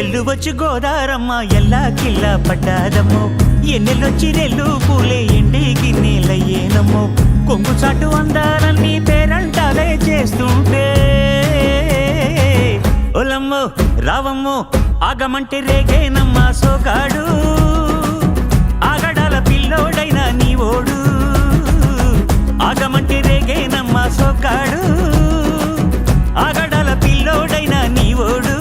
ఎల్లు వచ్చి గోదారమ్మ ఎల్లా కిల్ల పడ్డాదమ్మో ఎన్నెల్లొచ్చి రెల్లు పూలే ఎండి గిన్నెలయ్యేనమ్మో కొంగు చాటు అందాలన్నీ పేరంటాలే చేస్తుంటే ఒలమ్మో రావమ్మో ఆగమంటే రేగేనమ్మ సోగాడు ఆగడాల పిల్లోడైనా నీ ఓడు ఆగమంటే రేగేనమ్మ సోగాడు ఆగడాల పిల్లోడైనా నీ ఓడు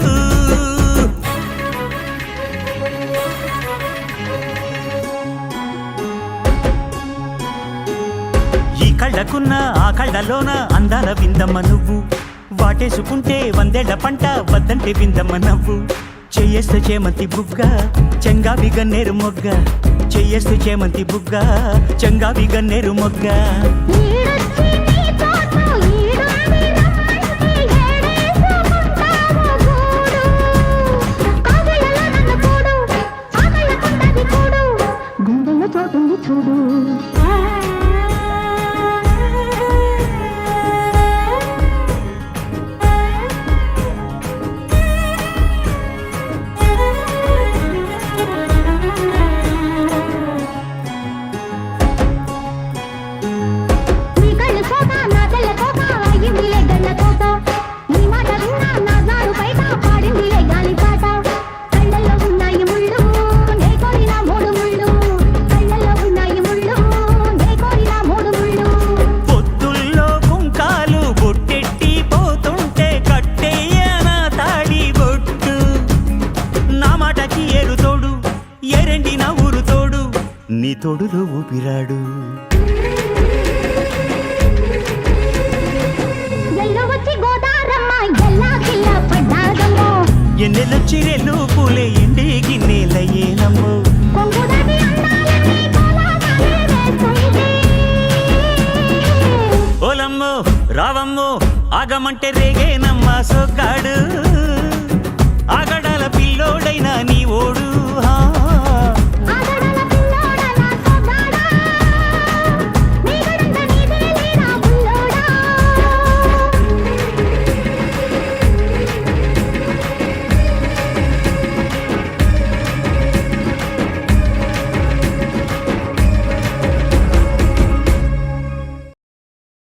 ఈ కళ్ళకున్న ఆ కళ్ళలోన అందాల విందమ్మ నువ్వు వాటేసుకుంటే వందేళ్ల పంట వద్దంటే విందమ్మ నవ్వు చెయ్యేస్తే చేమంతి బుగ్గ చెంగావి గన్నేరు మొగ్గ చెయ్యేస్తే చేమంతి బుగ్గ చెంగావి గన్నేరు మొగ్గ చూడు నీ తోడులో ఊపిరాడు ఎన్నెలొచ్చి రెల్లు పూలే ఎండి గిన్నెలయ్యేనమ్మో ఓలమ్మో రావమ్మో ఆగమంటే రేగేనమ్మ సొగ్గ